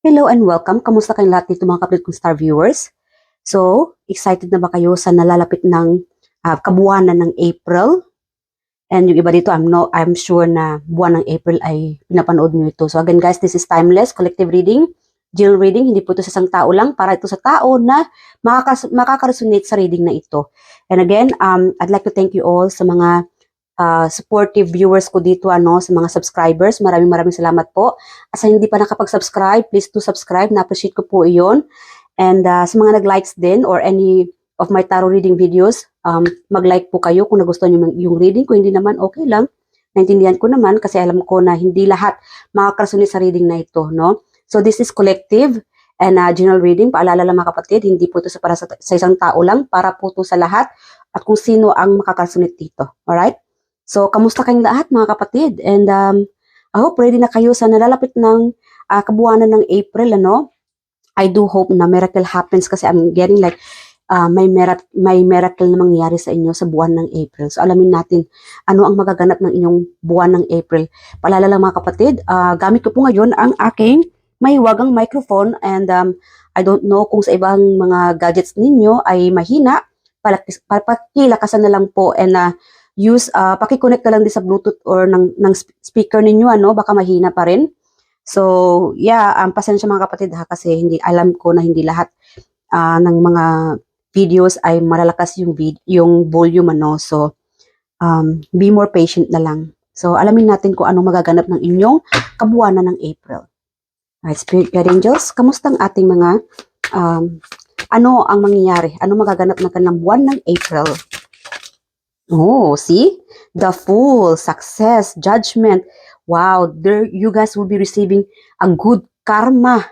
Hello and welcome. Kamusta kayong lahat dito mga kapatid kong Star Viewers? So, excited na ba kayo sa nalalapit ng kabuwanan ng April? And yung iba dito, I'm sure na buwan ng April ay pinapanood nyo ito. So again guys, this is Timeless Collective Reading, General Reading. Hindi po ito sa isang tao lang, para ito sa tao na makaka-resonate sa reading na ito. And again, I'd like to thank you all sa mga supportive viewers ko dito, sa mga subscribers. Maraming salamat po. At sa hindi pa nakapag-subscribe, please do subscribe. Na-appreciate ko po iyon. And sa mga nag-likes din or any of my tarot reading videos, mag-like po kayo kung nagustuhan nyo yung reading. Kung hindi naman, okay lang. Naintindihan ko naman kasi alam ko na hindi lahat makakasunod sa reading na ito, no? So this is collective and general reading. Paalala lang mga kapatid, hindi po ito para sa isang tao lang, para po ito sa lahat at kung sino ang makakasunod dito. Alright? So, kamusta kayong lahat mga kapatid? And I hope ready na kayo sa nalalapit ng kabuwanan ng April, I do hope na miracle happens kasi I'm getting like may miracle na mangyayari sa inyo sa buwan ng April. So, alamin natin ano ang magaganap ng inyong buwan ng April. Paalala lang mga kapatid, gamit ko po ngayon ang aking mahiwagang microphone and I don't know kung sa ibang mga gadgets ninyo ay mahina. Pakilakasan na lang po and paki-connect na lang din sa Bluetooth or ng speaker ninyo, baka mahina pa rin. So, yeah, pasensya mga kapatid kasi alam ko na hindi lahat ng mga videos ay malalakas yung volume, So, be more patient na lang. So, alamin natin kung anong magaganap ng inyong kabuwanan ng April. Alright, Spirit Guide Angels, kamusta ang ating mga, ano ang mangyayari? Ano magaganap ng kanilang buwan ng April? Oh, see? The Fool, success, judgment. Wow, there you guys will be receiving a good karma,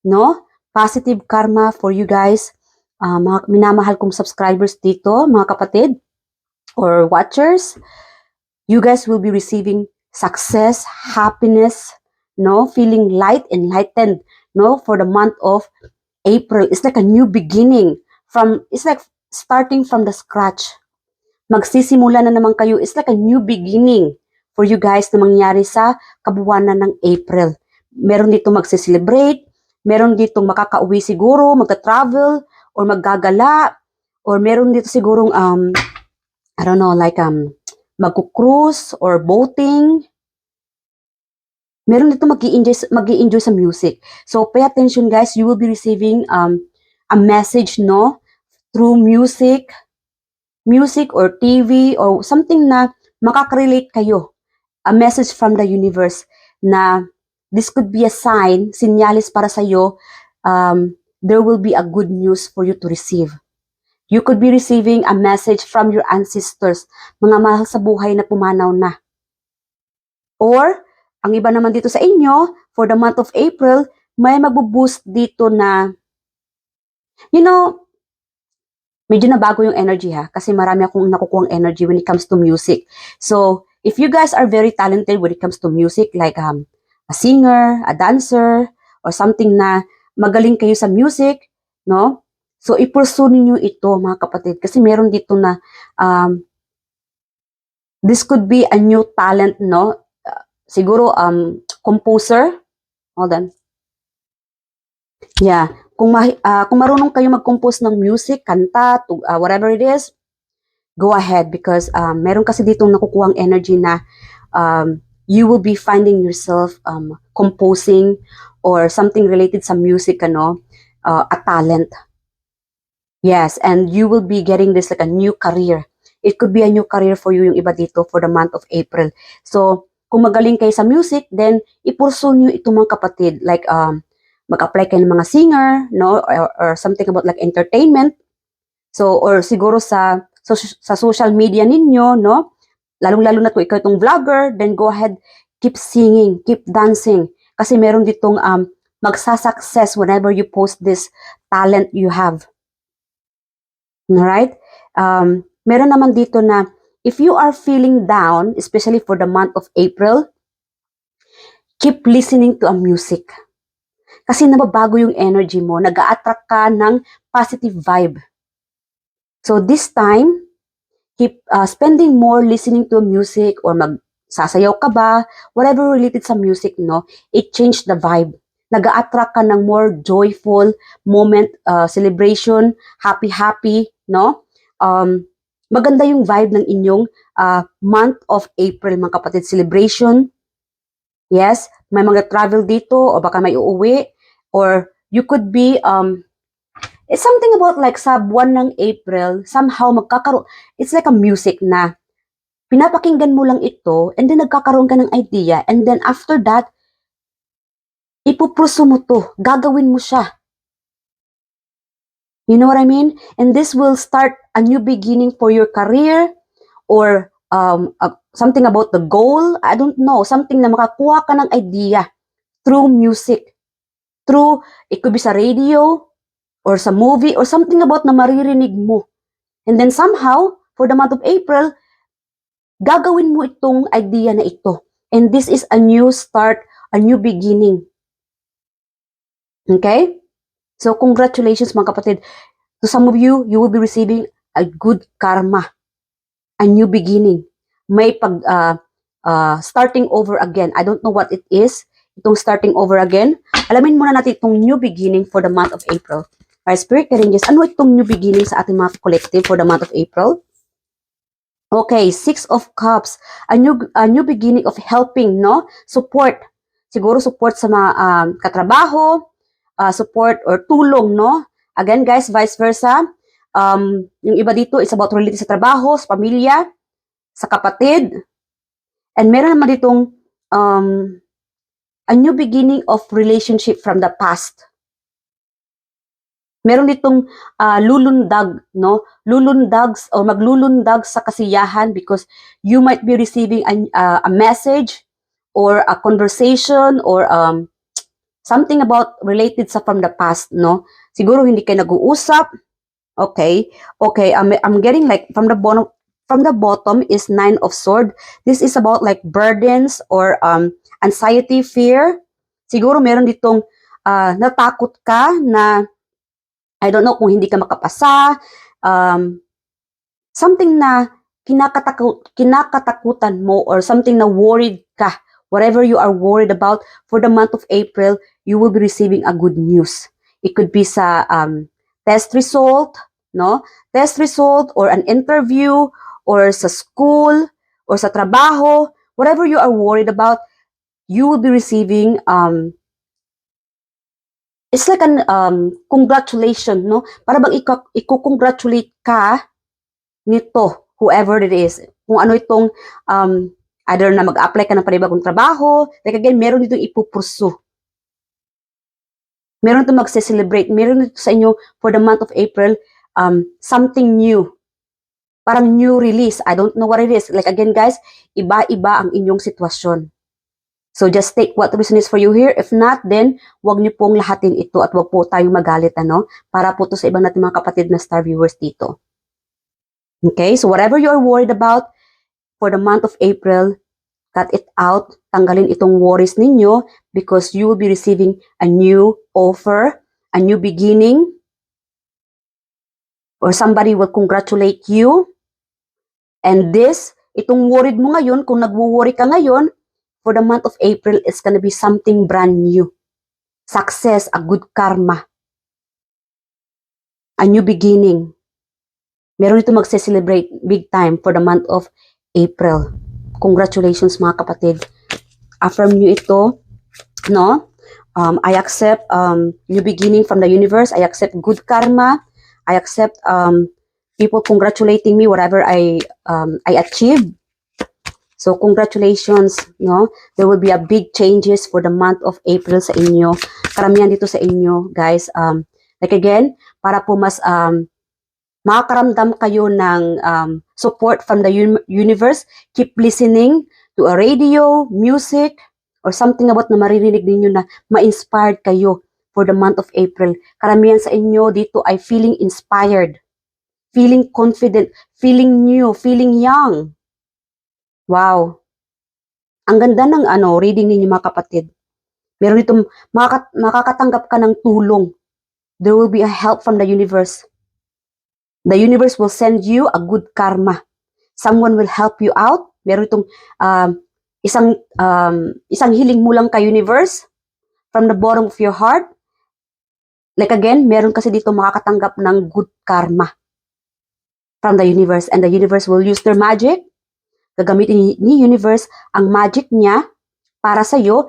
no? Positive karma for you guys. Mga minamahal kong subscribers dito, mga kapatid or watchers. You guys will be receiving success, happiness, no? Feeling light, enlightened, no? For the month of April. It's like a new beginning. It's like starting from the scratch. Magsisimula na naman kayo. It's like a new beginning for you guys na mangyari sa kabuwanan ng April. Meron dito magse-celebrate, meron dito makakauwi siguro, magta-travel, or maggagala, or meron dito sigurong, I don't know, like, magku-cruise, or boating. Meron dito mag-i-enjoy sa music. So, pay attention guys, you will be receiving a message, no? Through music or TV or something na makaka-relate kayo. A message from the universe na this could be a sign, sinyalis para sa iyo, there will be a good news for you to receive. You could be receiving a message from your ancestors, mga mahal sa buhay na pumanaw na. Or, ang iba naman dito sa inyo, for the month of April, may magbo-boost dito na, medyo nabago yung energy kasi marami akong nakukuhang energy when it comes to music. So, if you guys are very talented when it comes to music, like a singer, a dancer, or something na magaling kayo sa music, no? So, i-pursue niyo ito mga kapatid kasi meron dito na this could be a new talent, no? Siguro, composer. Hold on. Yeah. Kung marunong kayo mag-compose ng music, kanta, whatever it is, go ahead because meron kasi ditong nakukuhang energy na you will be finding yourself composing or something related sa music, a talent. Yes, and you will be getting this like a new career. It could be a new career for you yung iba dito for the month of April. So, kung magaling kayo sa music, then ipursu nyo ito mga kapatid. Like, mag-apply kayo ng mga singer, no? Or something about like entertainment. So, or siguro sa social media ninyo, no? Lalong-lalo na to ikaw itong vlogger, then go ahead, keep singing, keep dancing. Kasi meron ditong magsasuccess whenever you post this talent you have. Alright? Meron naman dito na, if you are feeling down, especially for the month of April, keep listening to a music. Kasi nababago yung energy mo, nag-a-attract ka ng positive vibe. So this time, keep spending more listening to music or magsasayaw ka ba, whatever related sa music, no? It changed the vibe. nag-a-attract ka ng more joyful moment, celebration, happy, no? Maganda yung vibe ng inyong month of April, mga kapatid. Celebration. Yes, may mga travel dito o baka may uuwi or you could be it's something about like sa buwan ng April, somehow magkakaroon, it's like a music na pinapakinggan mo lang ito and then nagkakaroon ka ng idea and then after that, ipupruso mo to, gagawin mo siya. You know what I mean? And this will start a new beginning for your career or something about the goal. I don't know. Something na makakuha ka ng idea through music. Through, it could be sa radio or sa movie or something about na maririnig mo. And then somehow, for the month of April, gagawin mo itong idea na ito. And this is a new start, a new beginning. Okay? So, congratulations mga kapatid. To some of you, you will be receiving a good karma. A new beginning. May starting over again. I don't know what it is. Itong starting over again. Alamin muna natin itong new beginning for the month of April. Alright, Spirit Guardians, ano itong new beginning sa ating mga collective for the month of April? Okay, 6 of Cups. A new beginning of helping, no? Support. Siguro support sa mga katrabaho, support or tulong, no? Again, guys, vice versa. Yung iba dito is about related sa trabaho, sa pamilya, sa kapatid. And meron naman ditong a new beginning of relationship from the past. Meron ditong lulundag, no? Lulundags o maglulundag sa kasiyahan because you might be receiving a message or a conversation or something about related sa from the past, no? Siguro hindi kayo nag-uusap. Okay. I'm getting like from the bottom is 9 of Swords. This is about like burdens or anxiety, fear. Siguro meron ditong natakot ka na I don't know kung hindi ka makapasa, something na kinakatakutan mo or something na worried ka. Whatever you are worried about for the month of April, you will be receiving a good news. It could be sa test result, no? Test result or an interview or sa school or sa trabaho, whatever you are worried about, you will be receiving it's like an congratulation, no? Para bang i-congratulate ka nito, whoever it is. Kung ano itong either na mag-apply ka ng panibagong trabaho, like again, meron ditong ipupursu. Meron itong magse-celebrate. Meron dito sa inyo for the month of April, something new. Parang new release. I don't know what it is. Like again, guys, iba-iba ang inyong sitwasyon. So just take what reason is for you here. If not, then wag niyo pong lahatin ito at wag po tayong magalit, ano? Para po to sa ibang natin mga kapatid na star viewers dito. Okay? So whatever you are worried about for the month of April, cut it out. Tanggalin itong worries ninyo because you will be receiving a new offer, a new beginning, or somebody will congratulate you. And this, itong worried mo ngayon, kung nagwo-worry ka ngayon, for the month of April, it's gonna be something brand new. Success, a good karma. A new beginning. Meron ito magse-celebrate big time for the month of April. Congratulations mga kapatid. Affirm nyo ito, no? I accept new beginning from the universe. I accept good karma. I accept people congratulating me whatever I achieved. So congratulations, no? There will be a big changes for the month of April sa inyo. Karamihan dito sa inyo, guys. Like again, para po mas makakaramdam kayo ng support from the universe, keep listening to a radio, music, or something about na maririnig ninyo na ma-inspired kayo for the month of April. Karamihan sa inyo dito ay feeling inspired, feeling confident, feeling new, feeling young. Wow. Ang ganda ng reading ninyo mga kapatid. Meron itong makakatanggap ka ng tulong. There will be a help from the universe. The universe will send you a good karma. Someone will help you out. Meron itong isang hiling mo lang kay universe. from the bottom of your heart, like again, meron kasi dito makakatanggap ng good karma from the universe, and the universe will use their magic. Gagamitin ni universe ang magic niya para sa iyo,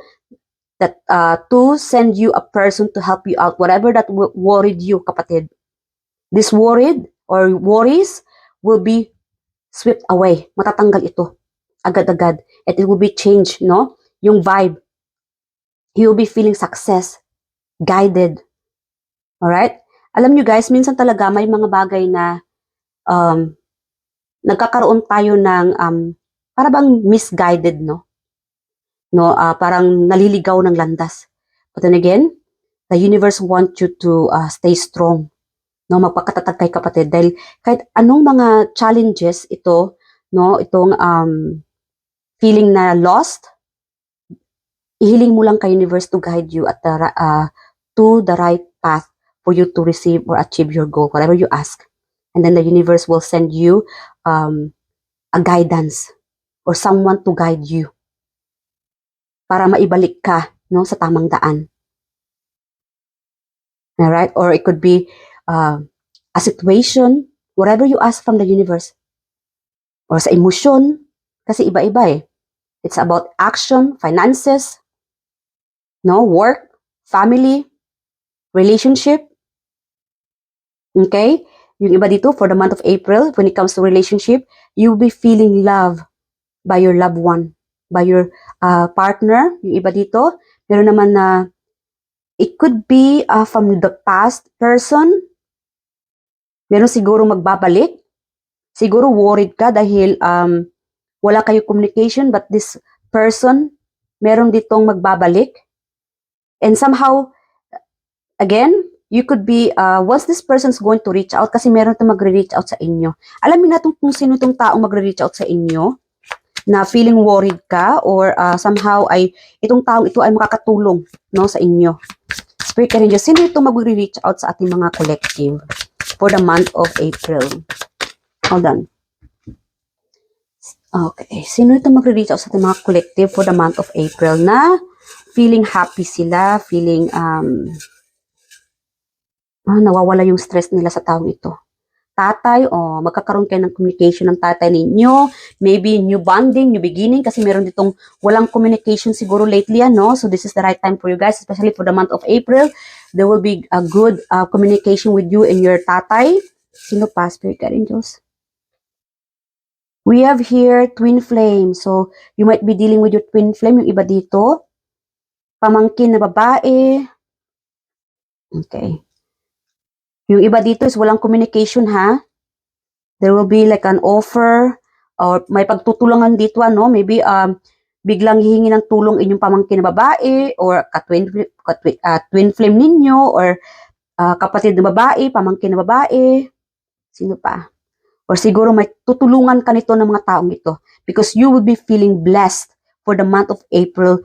that to send you a person to help you out, whatever that worried you, kapatid. This worried or worries will be swept away. Matatanggal ito agad-agad, and it will be changed, no? Yung vibe. You will be feeling success, guided. Alright? Alam nyo guys, minsan talaga may mga bagay na nagkakaroon tayo ng para bang misguided, no? Parang naliligaw ng landas. But then again, the universe wants you to stay strong. No, magpakatatag kay kapatid, dahil kahit anong mga challenges ito, no, itong feeling na lost, ihiling mo lang kay universe to guide you at to the right path for you to receive or achieve your goal, whatever you ask. And then the universe will send you a guidance or someone to guide you para maibalik ka, no, sa tamang daan. Alright? Or it could be a situation, whatever you ask from the universe. Or sa emosyon, kasi iba-iba eh. It's about action, finances, no, work, family, relationship. Okay? Yung iba dito, for the month of April, when it comes to relationship, you'll be feeling love by your loved one, by your partner. Yung iba dito, pero naman na it could be from the past person. Meron siguro magbabalik. Siguro worried ka dahil wala kayo communication, but this person, meron ditong magbabalik. And somehow, again, you could be, once this person's going to reach out, kasi meron itong magre-reach out sa inyo. Alamin natin kung sino itong taong magre-reach out sa inyo, na feeling worried ka, or somehow ay itong taong ito ay makakatulong, no, sa inyo. Spirit Angels, sino itong magre-reach out sa ating mga collective for the month of April? Hold on. Okay, sino itong magre-reach out sa ating mga collective for the month of April na feeling happy sila, feeling nawawala yung stress nila sa taong ito? Tatay, magkakaroon kayo ng communication ng tatay ninyo, maybe new bonding, new beginning, kasi meron ditong walang communication siguro lately, no? So this is the right time for you guys, especially for the month of April. There will be a good communication with you and your tatay. Sino pa, Spirit Angels? We have here twin flame. So you might be dealing with your twin flame, yung iba dito. Pamangkin na babae. Okay. Yung iba dito is walang communication, ha? There will be like an offer or may pagtutulungan dito, ano? Maybe biglang hihingi ng tulong inyong pamangkin na babae or twin flame ninyo, or kapatid na babae, pamangkin na babae. Sino pa? Or siguro may tutulungan ka nito ng mga taong ito, because you will be feeling blessed for the month of April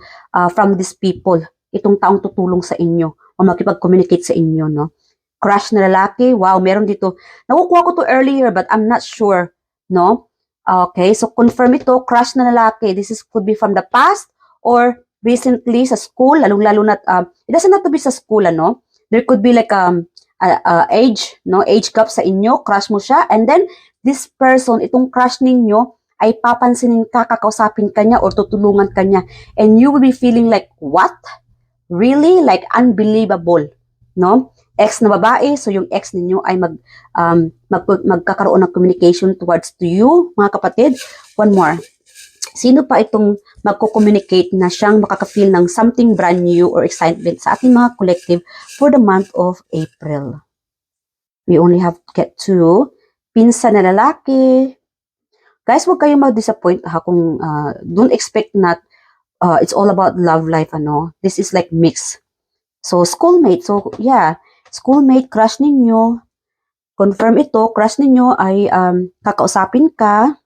from these people. Itong taong tutulong sa inyo o makipag-communicate sa inyo, no? Crush na lalaki. Wow, meron dito. Nakukuha ko to earlier but I'm not sure, no? Okay, so confirm ito, crush na lalaki. This could be from the past or recently sa school, lalong-lalo na, it doesn't have to be sa school, ano? There could be like age, no? Age gap sa inyo, crush mo siya, and then this person, itong crush ninyo, ay papansinin ka, kakausapin ka niya or tutulungan ka niya, and you will be feeling like, what? Really? Like unbelievable, no? Ex na babae, so yung ex ninyo ay magkakaroon ng communication towards to you, mga kapatid. One more. Sino pa itong magko-communicate na siyang makaka-feel ng something brand new or excitement sa ating mga collective for the month of April? We only have to get to pinsan na lalaki. Guys, huwag kayong mag-disappoint ha kung don't expect not it's all about love life, ano. This is like mix. So, schoolmate. So, yeah. Schoolmate, crush ninyo. Confirm ito, crush ninyo ay kakausapin ka.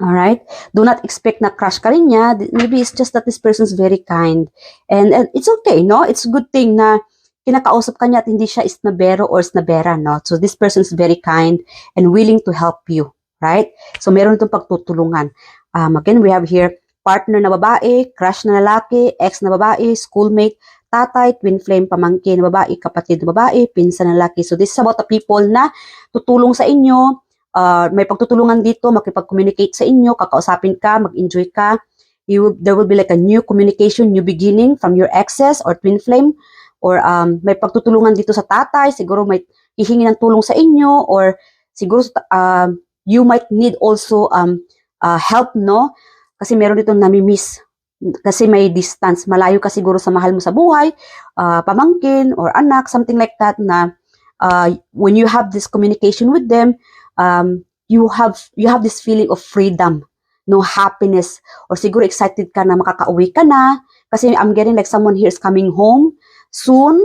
Alright? Do not expect na crush ka rin niya. Maybe it's just that this person is very kind. And it's okay, no? It's a good thing na kinakausap ka niya at hindi siya isnabero or snabera, no? So this person is very kind and willing to help you. Right? So meron itong pagtutulungan. Again, we have here partner na babae, crush na lalaki, ex na babae, schoolmate, tatay, twin flame, pamangkin, babae, kapatid, babae, pinsan na lalaki. So this is about the people na tutulong sa inyo, may pagtutulungan dito, makipag-communicate sa inyo, kakausapin ka, mag-enjoy ka. There will be like a new communication, new beginning from your exes or twin flame, or may pagtutulungan dito sa tatay, siguro may hihingi ng tulong sa inyo, or siguro you might need also help, no? Kasi meron dito nami-miss. Kasi may distance, malayo ka siguro sa mahal mo sa buhay, pamangkin or anak, something like that, na when you have this communication with them, you have this feeling of freedom, no, happiness, or siguro excited ka na makakauwi ka na, kasi I'm getting like someone here is coming home soon,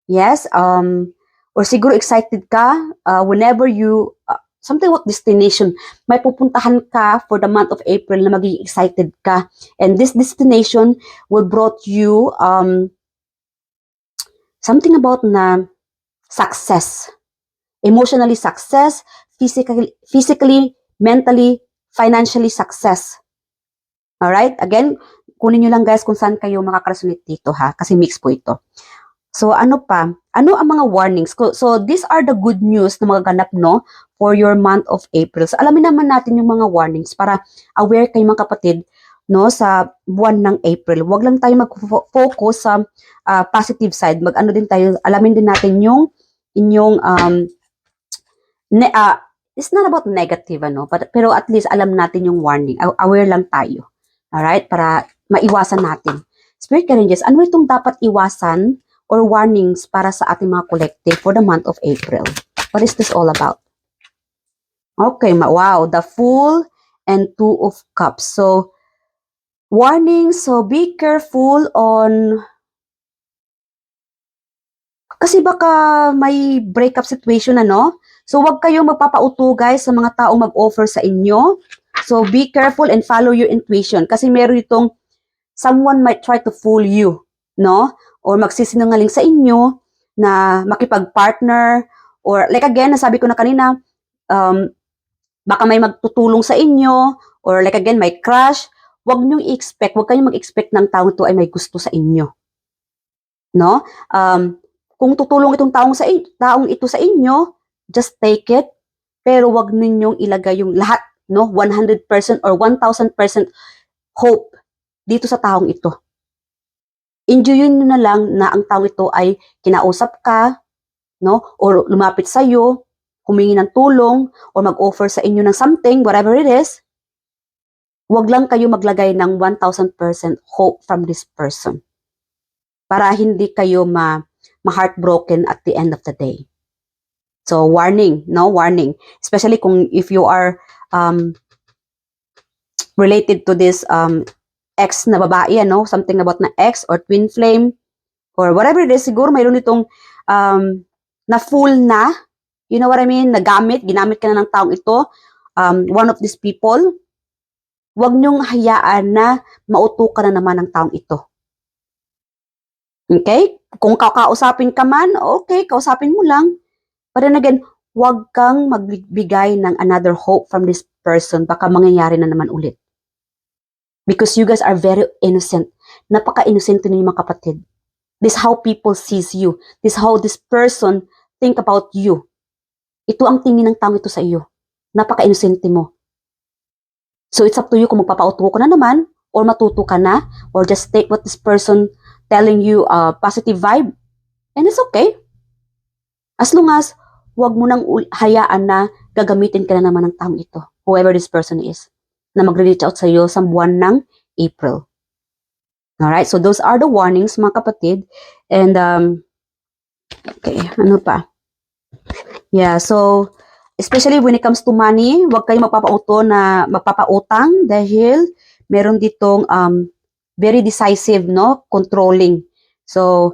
yes, or siguro excited ka whenever you, something about destination, may pupuntahan ka for the month of April na magiging excited ka. And this destination will brought you something about na success. Emotionally success, physically, mentally, financially success. Alright? Again, kunin nyo lang guys kung saan kayo makakaresonate dito ha, kasi mix po ito. So ano pa? Ano ang mga warnings? So these are the good news na magaganap, no, for your month of April. So alamin naman natin yung mga warnings para aware kayo mga kapatid, no, sa buwan ng April. Huwag lang tayo mag-focus sa positive side. Mag-ano din tayo, alamin din natin yung inyong it's not about negative, ano, pero at least alam natin yung warning. Aware lang tayo. Alright? Para maiwasan natin. Spirit Guardians, ano itong dapat iwasan or warnings para sa ating mga collective for the month of April? What is this all about? Okay, wow, the Fool and Two of Cups. So, warnings, so be careful on, kasi baka may breakup situation, ano? So, wag kayong magpapauto guys sa mga taong mag-offer sa inyo. So, be careful and follow your intuition. Kasi meron itong, someone might try to fool you, no? Or magsisinungaling sa inyo na makipag-partner, or like again, nasabi ko na kanina, baka may magtutulong sa inyo, or like again, may crush. Huwag niyong i-expect, huwag kayong mag-expect ng taong ito ay may gusto sa inyo. No? Kung tutulong itong taong ito sa inyo, just take it, pero huwag ninyong ilagay yung lahat, no? 100% or 1,000% hope dito sa taong ito. Enjoyin nyo na lang na ang tao ito ay kinausap ka, no? Or lumapit sa iyo, humingi ng tulong, or mag-offer sa inyo ng something, whatever it is. Huwag lang kayo maglagay ng 1,000% hope from this person. Para hindi kayo ma-heartbroken at the end of the day. So, warning, no? Warning. Especially kung if you are related to this ex na babae, ano, something about na ex or twin flame or whatever it is, siguro mayroon itong na full na, you know what I mean, ginamit ka na ng taong ito, one of these people. Huwag niyong hayaan na mauto ka na naman ng taong ito. Okay? Kung kakausapin ka man, okay, kausapin mo lang. But then again, huwag kang magbigay ng another hope from this person, baka mangyayari na naman ulit. Because you guys are very innocent. Napaka-innocent ninyo mga kapatid. This is how people sees you. This is how this person think about you. Ito ang tingin ng taong ito sa iyo. Napaka-innocent mo. So it's up to you kung magpapauto ka na naman, or matuto ka na, or just take what this person telling you positive vibe. And it's okay. As long as huwag mo nang hayaan na gagamitin ka na naman ng taong ito. Whoever this person is. Na mag-reach out sa iyo sa buwan ng April. Alright, so those are the warnings mga kapatid. And, okay, ano pa? Yeah, so, especially when it comes to money, huwag kayong magpapautang dahil meron ditong very decisive, no? Controlling. So,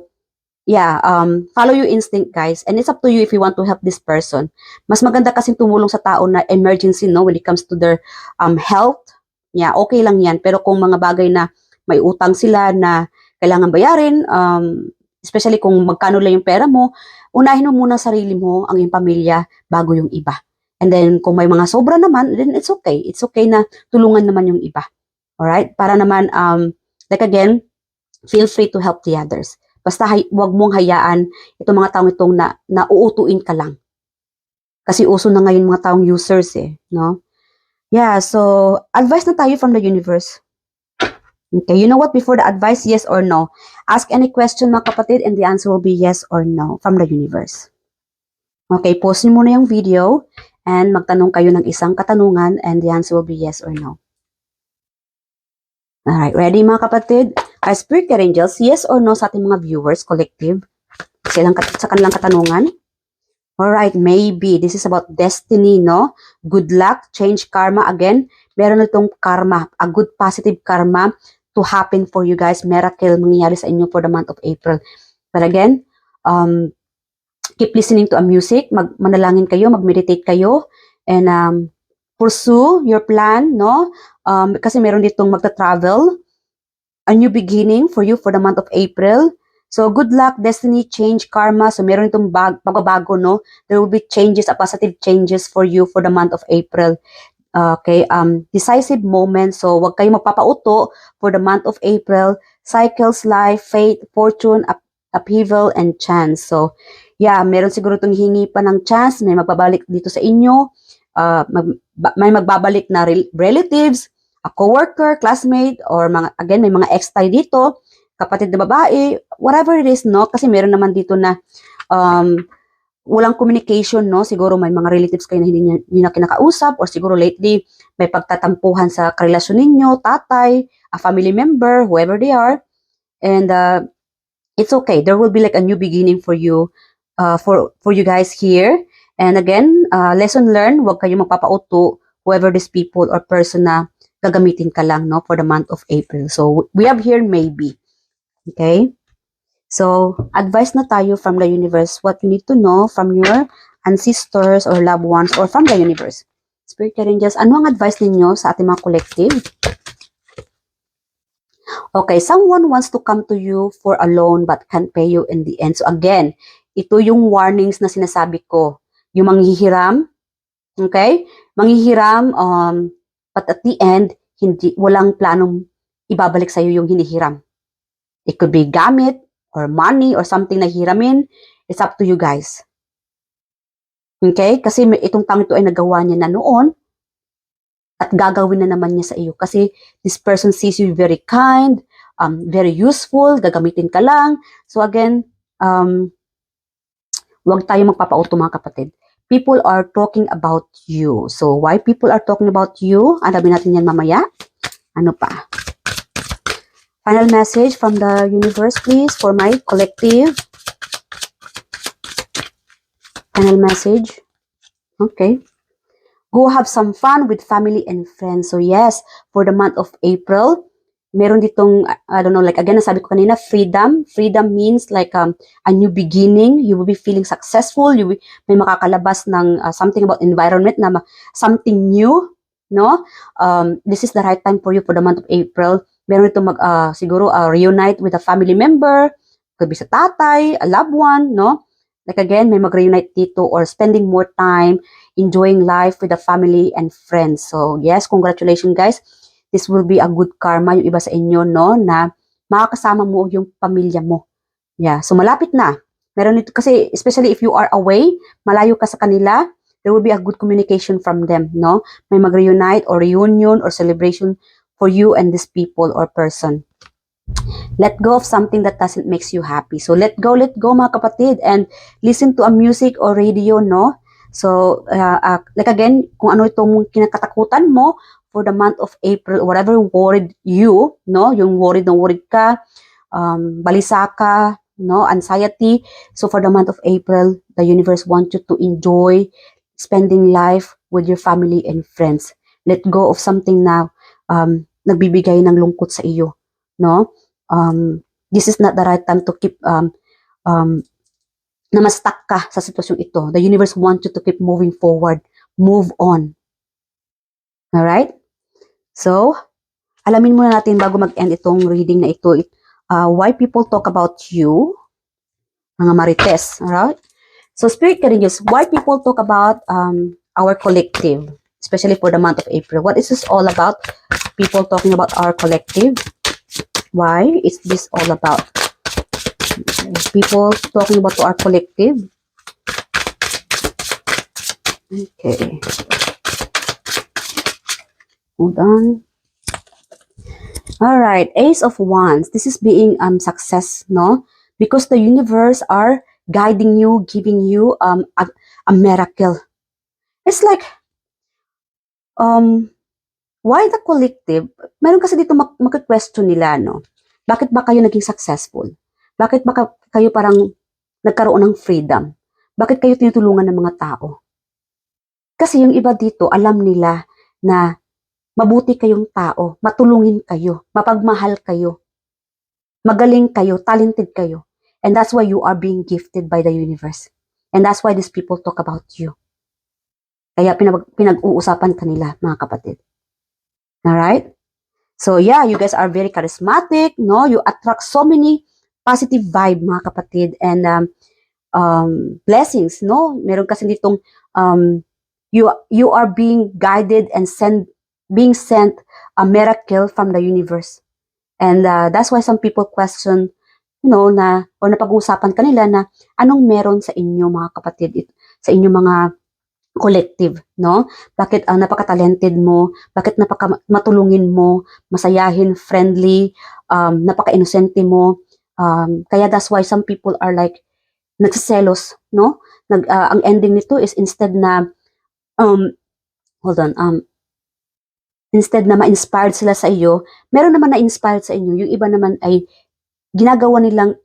yeah, follow your instinct guys. And it's up to you if you want to help this person. Mas maganda kasing tumulong sa tao na emergency, no? When it comes to their health. Yeah, okay lang yan. Pero kung mga bagay na may utang sila na kailangan bayarin, especially kung magkano lang yung pera mo, unahin mo muna sarili mo, ang iyong pamilya, bago yung iba. And then, kung may mga sobra naman, then it's okay. It's okay na tulungan naman yung iba. Alright? Para naman, like again, feel free to help the others. Basta wag mong hayaan itong mga taong itong na uutuin ka lang. Kasi uso na ngayon mga taong users no? Yeah, so advice na tayo from the universe. Okay, you know what? Before the advice, yes or no? Ask any question mga kapatid and the answer will be yes or no from the universe. Okay, pause niyo muna yung video and magtanong kayo ng isang katanungan and the answer will be yes or no. Alright, ready mga kapatid? Spirit Angels, yes or no sa ating mga viewers, collective? Sa kanilang katanungan? Alright, maybe. This is about destiny, no? Good luck, change karma. Again, meron itong karma, a good positive karma to happen for you guys. Miracle mangyayari sa inyo for the month of April. But again, keep listening to a music. Manalangin kayo, mag-meditate kayo, and pursue your plan, no? Kasi meron ditong magta-travel. A new beginning for you for the month of April. So, good luck, destiny, change, karma. So, meron itong pagbabago, no? There will be changes, a positive changes for you for the month of April. Okay, decisive moment. So, wag kayo magpapauto for the month of April. Cycles, life, fate, fortune, upheaval, and chance. So, yeah, meron siguro itong hingi pa ng chance. May magbabalik dito sa inyo. May magbabalik na relatives, a coworker, classmate, or again, may mga ex tayo dito. Kapatid na babae, whatever it is, no? Kasi meron naman dito na walang communication, no? Siguro may mga relatives kayo na hindi nyo na kinakausap or siguro lately may pagtatampuhan sa karelasyon ninyo, tatay, a family member, whoever they are. And it's okay. There will be like a new beginning for you, for you guys here. And again, lesson learned, huwag kayo magpapauto whoever these people or person na gagamitin ka lang, no? For the month of April. So, we have here maybe. Okay? So, advice na tayo from the universe. What you need to know from your ancestors or loved ones or from the universe. Spirit Angels, ano ang advice ninyo sa ating mga collective? Okay, someone wants to come to you for a loan but can't pay you in the end. So again, ito yung warnings na sinasabi ko. Yung manghihiram, okay? Manghihiram, but at the end, walang planong ibabalik sa'yo yung hinihiram. It could be gamit or money or something na hiramin. It's up to you guys. Okay? Kasi itong tang ito ay nagawa niya na noon at gagawin na naman niya sa iyo. Kasi this person sees you very kind, very useful, gagamitin ka lang. So again, huwag tayo magpapauto mga kapatid. People are talking about you. So why people are talking about you? Alamin natin yan mamaya. Ano pa? Final message from the universe, please, for my collective. Final message. Okay. Go have some fun with family and friends. So yes, for the month of April, meron ditong, I don't know, like again, nasabi ko kanina, freedom. Freedom means like a new beginning. You will be feeling successful. May makakalabas ng something about environment na something new, no? This is the right time for you for the month of April. Meron itong siguro reunite with a family member, could be sa tatay, a loved one, no? Like again, may mag-reunite dito or spending more time, enjoying life with the family and friends. So yes, congratulations guys. This will be a good karma yung iba sa inyo, no? Na makakasama mo yung pamilya mo. Yeah, so malapit na. Meron ito kasi, especially if you are away, malayo ka sa kanila, there will be a good communication from them, no? May mag-reunite or reunion or celebration for you and these people or person. Let go of something that doesn't make you happy. So let go mga kapatid, and listen to a music or radio, no? So like again, kung ano itong kinakatakutan mo for the month of April, whatever worried you, no? Yung worried ka, balisa ka, no? Anxiety. So for the month of April, the universe wants you to enjoy spending life with your family and friends. Let go of something na nagbibigay ng lungkot sa iyo, no? This is not the right time to keep na ma-stuck ka sa sitwasyong ito. The universe wants you to keep moving forward. Move on. Alright? So, alamin muna natin bago mag-end itong reading na ito, why people talk about you, mga marites. Alright? So, Spirit Angels, why people talk about our collective, especially for the month of April. What is this all about? People talking about our collective. Why is this all about? Okay. People talking about to our collective. Okay. Hold on. All right, Ace of Wands. This is being success, no? Because the universe are guiding you, giving you a miracle. It's like why the collective? Meron kasi dito mag-question nila, no? Bakit ba kayo naging successful? Bakit ba kayo parang nagkaroon ng freedom? Bakit kayo tinutulungan ng mga tao? Kasi yung iba dito, alam nila na mabuti kayong tao, matulungin kayo, mapagmahal kayo, magaling kayo, talented kayo. And that's why you are being gifted by the universe. And that's why these people talk about you. Kaya pinag-uusapan kanila, mga kapatid. Alright? So yeah, you guys are very charismatic, no? You attract so many positive vibe, mga kapatid. And blessings, no? Meron kasi ditong you are being guided and being sent a miracle from the universe. And that's why some people question, or napag-uusapan kanila na anong meron sa inyo mga kapatid, sa inyo mga collective, no? Bakit napaka-talented mo, bakit matulungin mo, masayahin, friendly, napaka-inosente mo. Kaya that's why some people are like nagsiselos, no? Ang ending nito is instead na instead na ma-inspired sila sa iyo, meron naman na-inspired sa inyo, yung iba naman ay ginagawa nilang,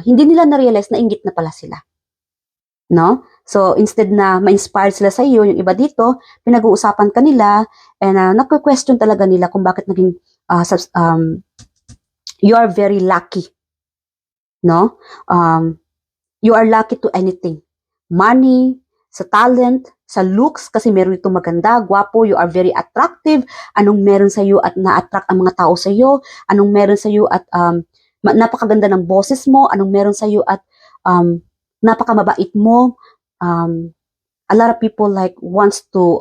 hindi nila na-realize na inggit na pala sila. No? So, instead na ma-inspired sila sa iyo, yung iba dito, pinag-uusapan kanila, and nagko-question talaga nila kung bakit naging, you are very lucky. No? You are lucky to anything. Money, sa talent, sa looks, kasi meron itong maganda, gwapo, you are very attractive. Anong meron sa iyo at na-attract ang mga tao sa iyo? Anong meron sa iyo at napakaganda ng boses mo? Anong meron sa iyo at napakamabait mo? A lot of people like wants to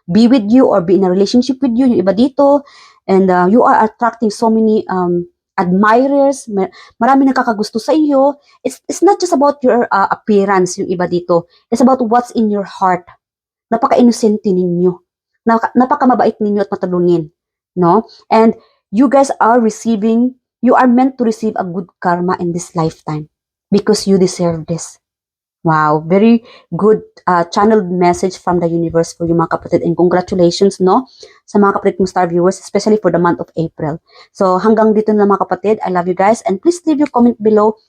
be with you or be in a relationship with you, yung iba dito. And you are attracting so many admirers, marami nakakagusto sa iyo. It's not just about your appearance, yung iba dito. It's about what's in your heart. Napaka-inosente ninyo. Napaka-mabait ninyo at matulungin. No? And you guys are you are meant to receive a good karma in this lifetime because you deserve this. Wow, very good channeled message from the universe for you mga kapatid, and congratulations, no, sa mga kapatid kong star viewers, especially for the month of April. So hanggang dito na mga kapatid, I love you guys, and please leave your comment below.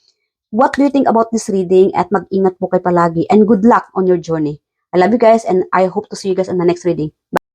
What do you think about this reading? At mag-ingat po kayo palagi, and good luck on your journey. I love you guys, and I hope to see you guys on the next reading. Bye.